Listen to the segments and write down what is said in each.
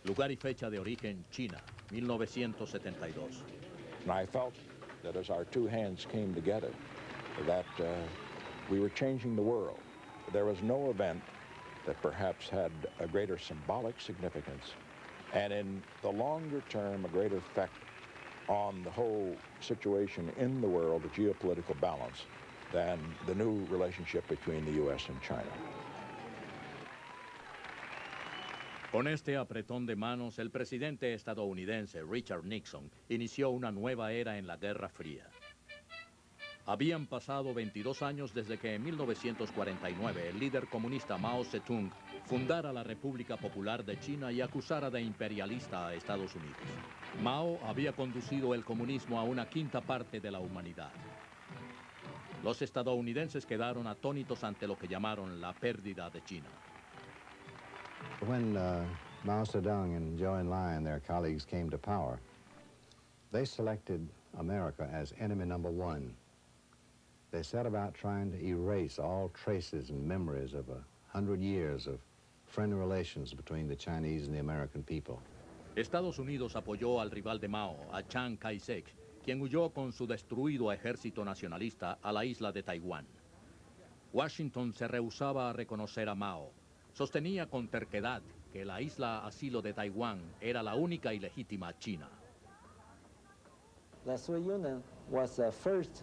Lugar y fecha de origen, China, 1972. And I felt that as our two hands came together, that we were changing the world. There was no event that perhaps had a greater symbolic significance, and in the longer term, a greater effect on the whole situation in the world, the geopolitical balance, than the new relationship between the U.S. and China. Con este apretón de manos, el presidente estadounidense Richard Nixon inició una nueva era en la Guerra Fría. Habían pasado 22 años desde que en 1949 el líder comunista Mao Zedong fundara la República Popular de China y acusara de imperialista a Estados Unidos. Mao había conducido el comunismo a una quinta parte de la humanidad. Los estadounidenses quedaron atónitos ante lo que llamaron la pérdida de China. When Mao Zedong and Zhou Enlai and their colleagues came to power, they selected America as enemy number one. They set about trying to erase all traces and memories of 100 years of friendly relations between the Chinese and the American people. Estados Unidos apoyó al rival de Mao, a Chiang Kai-shek, quien huyó con su destruido ejército nacionalista a la isla de Taiwán. Washington se rehusaba a reconocer a Mao. Sostenía con terquedad que la isla asilo de Taiwán era la única y legítima China. The Soviet Union was the first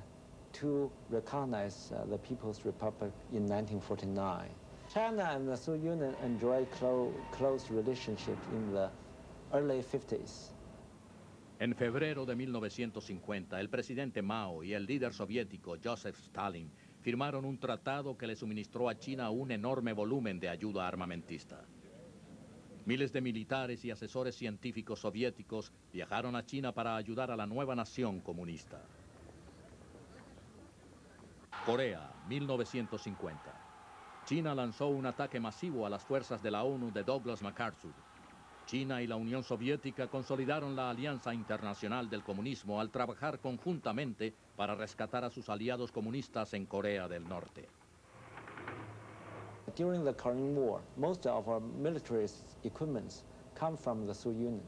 to recognize the People's Republic in 1949. China and the Soviet Union enjoyed close relationships in the early 50s. En febrero de 1950, el presidente Mao y el líder soviético Joseph Stalin firmaron un tratado que le suministró a China un enorme volumen de ayuda armamentista. Miles de militares y asesores científicos soviéticos viajaron a China para ayudar a la nueva nación comunista. Corea, 1950. China lanzó un ataque masivo a las fuerzas de la ONU de Douglas MacArthur. China y la Unión Soviética consolidaron la alianza internacional del comunismo al trabajar conjuntamente para rescatar a sus aliados comunistas en Corea del Norte. During the Korean War, most of our military equipment come from the Soviet Union.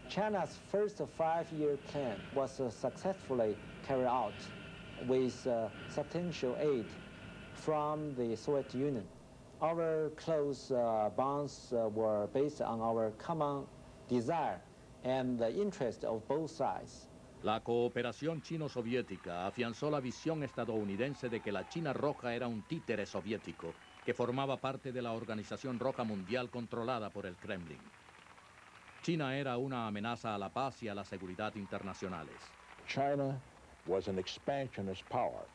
China's first 5-year plan was successfully carried out with substantial aid from the Soviet Union. Our close bonds were based on our common desire and the interest of both sides. La cooperación chino-soviética afianzó la visión estadounidense de que la China Roja era un títere soviético que formaba parte de la Organización Roja Mundial controlada por el Kremlin. China era una amenaza a la paz y a la seguridad internacionales. China was an expansionist power.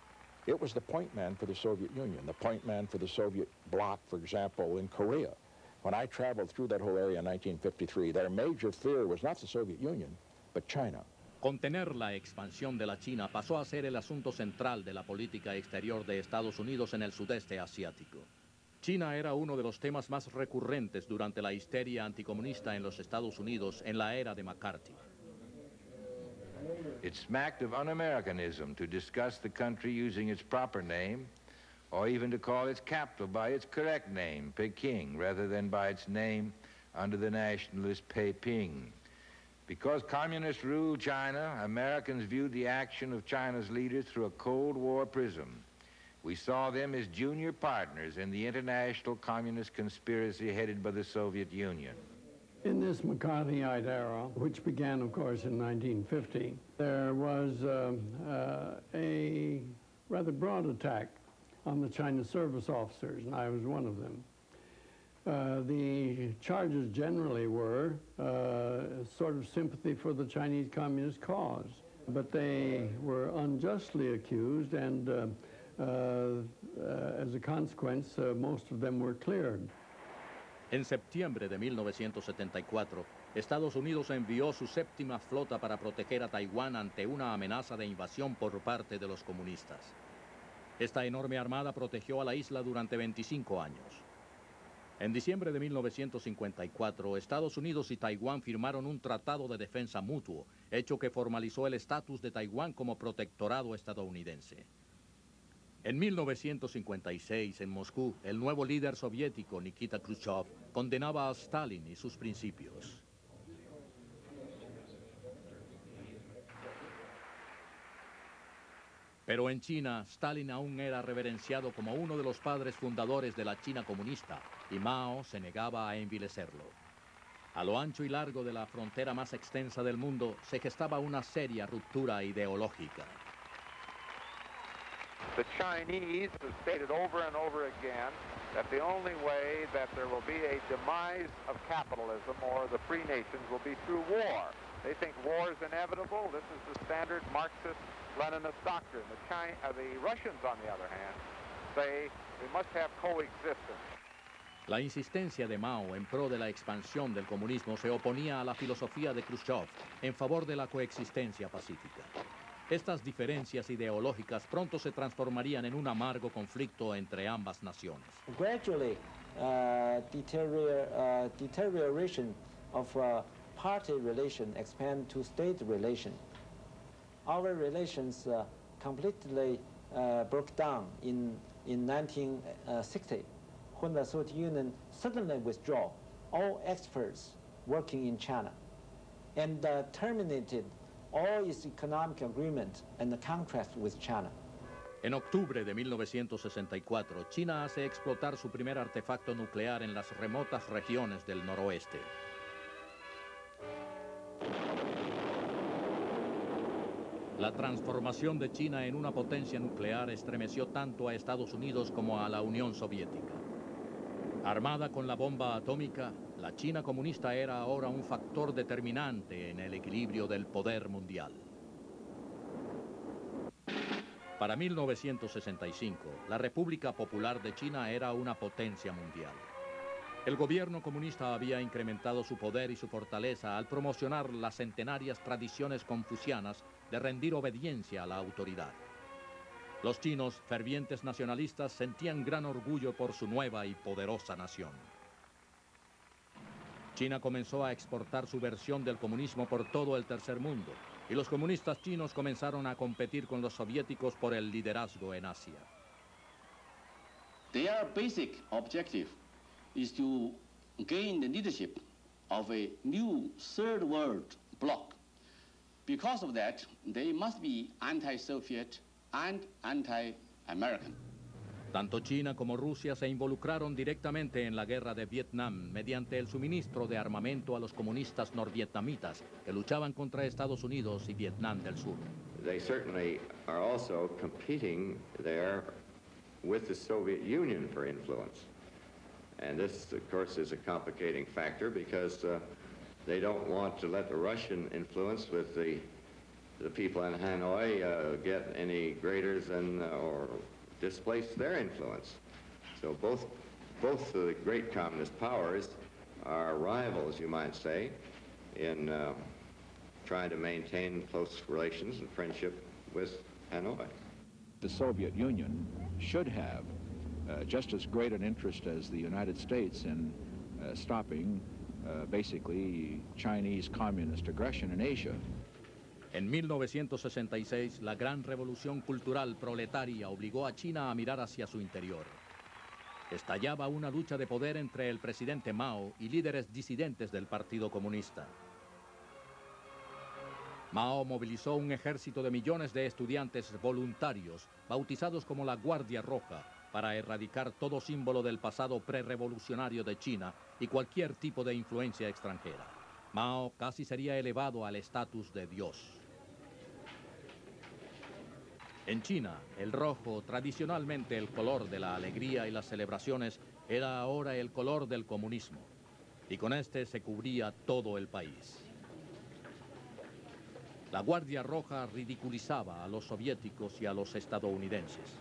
It was the point man for the Soviet Union, the point man for the Soviet bloc, for example, in Korea. When I traveled through that whole area in 1953, their major fear was not the Soviet Union, but China. Contener la expansión de la China pasó a ser el asunto central de la política exterior de Estados Unidos en el sudeste asiático. China era uno de los temas más recurrentes durante la histeria anticomunista en los Estados Unidos en la era de McCarthy. It smacked of un-Americanism to discuss the country using its proper name, or even to call its capital by its correct name, Peking, rather than by its name under the nationalist Peiping. Because communists ruled China, Americans viewed the action of China's leaders through a Cold War prism. We saw them as junior partners in the international communist conspiracy headed by the Soviet Union. In this McCarthyite era, which began, of course, in 1950, there was a rather broad attack on the China service officers, and I was one of them. The charges generally were sort of sympathy for the Chinese Communist cause, but they were unjustly accused, and as a consequence, most of them were cleared. En septiembre de 1974, Estados Unidos envió su séptima flota para proteger a Taiwán ante una amenaza de invasión por parte de los comunistas. Esta enorme armada protegió a la isla durante 25 años. En diciembre de 1954, Estados Unidos y Taiwán firmaron un tratado de defensa mutuo, hecho que formalizó el estatus de Taiwán como protectorado estadounidense. En 1956, en Moscú, el nuevo líder soviético, Nikita Khrushchev, condenaba a Stalin y sus principios. Pero en China, Stalin aún era reverenciado como uno de los padres fundadores de la China comunista y Mao se negaba a envilecerlo. A lo ancho y largo de la frontera más extensa del mundo se gestaba una seria ruptura ideológica. The Chinese have stated over and over again that the only way that there will be a demise of capitalism or the free nations will be through war. They think war is inevitable. This is the standard Marxist-Leninist doctrine. The Russians, on the other hand, say we must have coexistence. La insistencia de Mao en pro de la expansión del comunismo se oponía a la filosofía de Khrushchev en favor de la coexistencia pacífica. Estas diferencias ideológicas pronto se transformarían en un amargo conflicto entre ambas naciones. Gradually, deterioration of party relation expand to state relation. Our relations completely broke down in 1960 when the Soviet Union suddenly withdrew all experts working in China and terminated all its economic agreement and the contract with China. En octubre de 1964, China hace explotar su primer artefacto nuclear en las remotas regiones del noroeste. La transformación de China en una potencia nuclear estremeció tanto a Estados Unidos como a la Unión Soviética. Armada con la bomba atómica, la China comunista era ahora un factor determinante en el equilibrio del poder mundial. Para 1965, la República Popular de China era una potencia mundial. El gobierno comunista había incrementado su poder y su fortaleza al promocionar las centenarias tradiciones confucianas de rendir obediencia a la autoridad. Los chinos, fervientes nacionalistas, sentían gran orgullo por su nueva y poderosa nación. China comenzó a exportar su versión del comunismo por todo el tercer mundo, y los comunistas chinos comenzaron a competir con los soviéticos por el liderazgo en Asia. Their basic objective is to gain the leadership of a new third world bloc. Because of that, they must be anti-Soviet and anti-American. Tanto China como Rusia se involucraron directamente en la guerra de Vietnam mediante el suministro de armamento a los comunistas norvietnamitas que luchaban contra Estados Unidos y Vietnam del Sur. They certainly are also competing there with the Soviet Union for influence. And this, of course, is a complicating factor because they don't want to let the Russian influence with the people in Hanoi get any greater than or displace their influence. So both the great communist powers are rivals, you might say, in trying to maintain close relations and friendship with Hanoi. The Soviet Union should have just as great an interest as the United States in stopping basically Chinese communist aggression in Asia. En 1966, la gran revolución cultural proletaria obligó a China a mirar hacia su interior. Estallaba una lucha de poder entre el presidente Mao y líderes disidentes del Partido Comunista. Mao movilizó un ejército de millones de estudiantes voluntarios, bautizados como la Guardia Roja, para erradicar todo símbolo del pasado prerevolucionario de China y cualquier tipo de influencia extranjera. Mao casi sería elevado al estatus de Dios. En China, el rojo, tradicionalmente el color de la alegría y las celebraciones, era ahora el color del comunismo, y con este se cubría todo el país. La Guardia Roja ridiculizaba a los soviéticos y a los estadounidenses.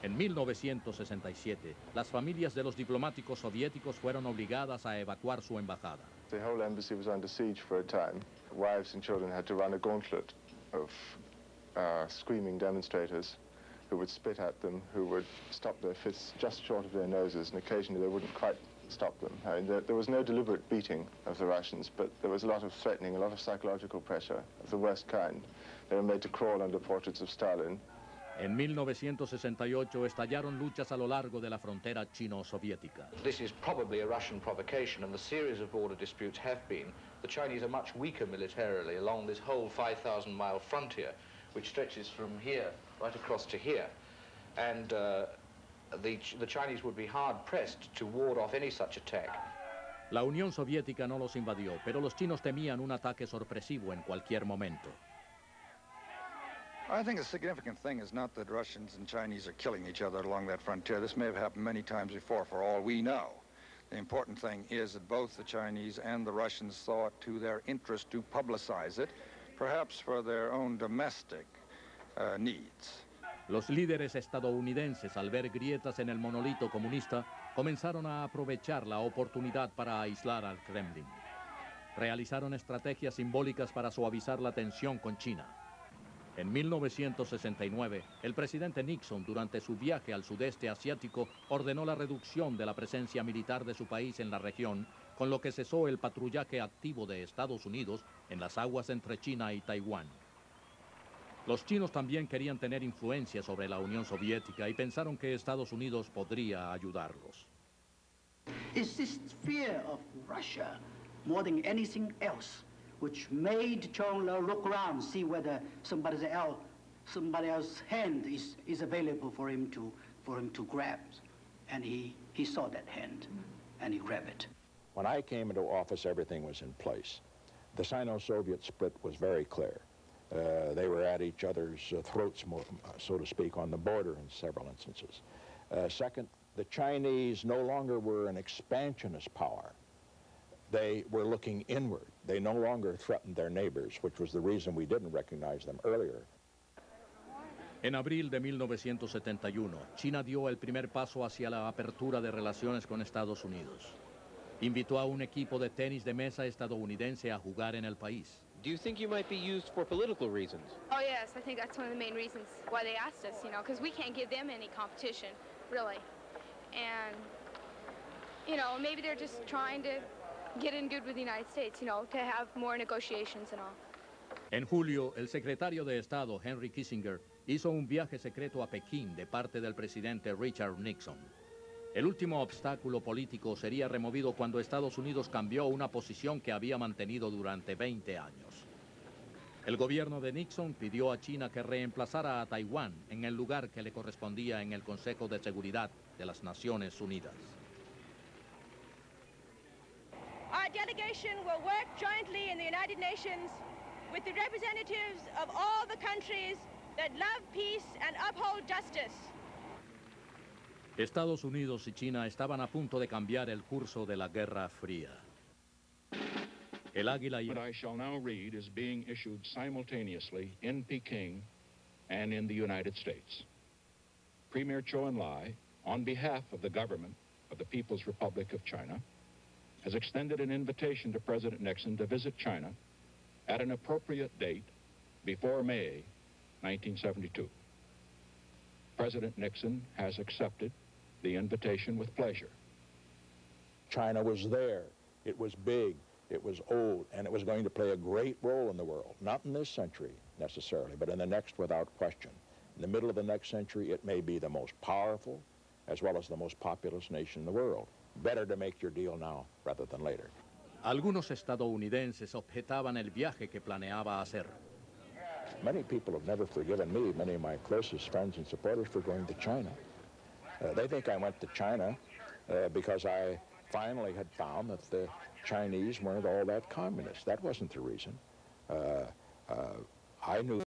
En 1967, las familias de los diplomáticos soviéticos fueron obligadas a evacuar su embajada. The whole embassy was under siege for a time. Wives and children had to run a gauntlet of screaming demonstrators who would spit at them, who would stop their fists just short of their noses, and occasionally they wouldn't quite stop them. I mean, there was no deliberate beating of the Russians, but there was a lot of threatening, a lot of psychological pressure of the worst kind. They were made to crawl under portraits of Stalin. En 1968 estallaron luchas a lo largo de la frontera chino-soviética. This is probably a Russian provocation, and the series of border disputes have been. The Chinese are much weaker militarily along this whole 5,000-mile frontier, which stretches from here right across to here. And the Chinese would be hard-pressed to ward off any such attack. La Unión Soviética no los invadió, pero los chinos temían un ataque sorpresivo en cualquier momento. I think the significant thing is not that Russians and Chinese are killing each other along that frontier. This may have happened many times before, for all we know. The important thing is that both the Chinese and the Russians saw it to their interest to publicize it, perhaps for their own domestic needs. Los líderes estadounidenses, al ver grietas en el monolito comunista, comenzaron a aprovechar la oportunidad para aislar al Kremlin. Realizaron estrategias simbólicas para suavizar la tensión con China. En 1969, el presidente Nixon, durante su viaje al sudeste asiático, ordenó la reducción de la presencia militar de su país en la región, con lo que cesó el patrullaje activo de Estados Unidos en las aguas entre China y Taiwán. Los chinos también querían tener influencia sobre la Unión Soviética y pensaron que Estados Unidos podría ayudarlos. It's this fear of Russia more than anything else which made Chong Lo look around, see whether somebody else's hand is available for him to grab. And he saw that hand, and he grabbed it. When I came into office, everything was in place. The Sino-Soviet split was very clear. They were at each other's throats, so to speak, on the border in several instances. Second, the Chinese no longer were an expansionist power. They were looking inward. They no longer threatened their neighbors, which was the reason we didn't recognize them earlier. En abril de 1971, China dio el primer paso hacia la apertura de relaciones con Estados Unidos. Invitó a un equipo de tenis de mesa estadounidense a jugar en el país. Do you think you might be used for political reasons? Oh, yes, I think that's one of the main reasons why they asked us, you know, because we can't give them any competition, really. And, you know, maybe they're just trying to get in good with the United States, you know, to have more negotiations and all. En julio, el secretario de Estado, Henry Kissinger, hizo un viaje secreto a Pekín de parte del presidente Richard Nixon. El último obstáculo político sería removido cuando Estados Unidos cambió una posición que había mantenido durante 20 años. El gobierno de Nixon pidió a China que reemplazara a Taiwán en el lugar que le correspondía en el Consejo de Seguridad de las Naciones Unidas. Our delegation will work jointly in the United Nations with the representatives of all the countries that love peace and uphold justice. Estados Unidos y China estaban a punto de cambiar el curso de la Guerra Fría. El Águila y... What I shall now read is being issued simultaneously in Peking and in the United States. Premier Zhou Enlai, on behalf of the government of the People's Republic of China, has extended an invitation to President Nixon to visit China at an appropriate date before May 1972. President Nixon has accepted the invitation with pleasure. China was there. It was big. It was old. And it was going to play a great role in the world. Not in this century, necessarily, but in the next without question. In the middle of the next century, it may be the most powerful as well as the most populous nation in the world. Better to make your deal now rather than later. Algunos estadounidenses objetaban el viaje que planeaba hacer. Many people have never forgiven me, many of my closest friends and supporters, for going to China. They think I went to China because I finally had found that the Chinese weren't all that communist. That wasn't the reason. I knew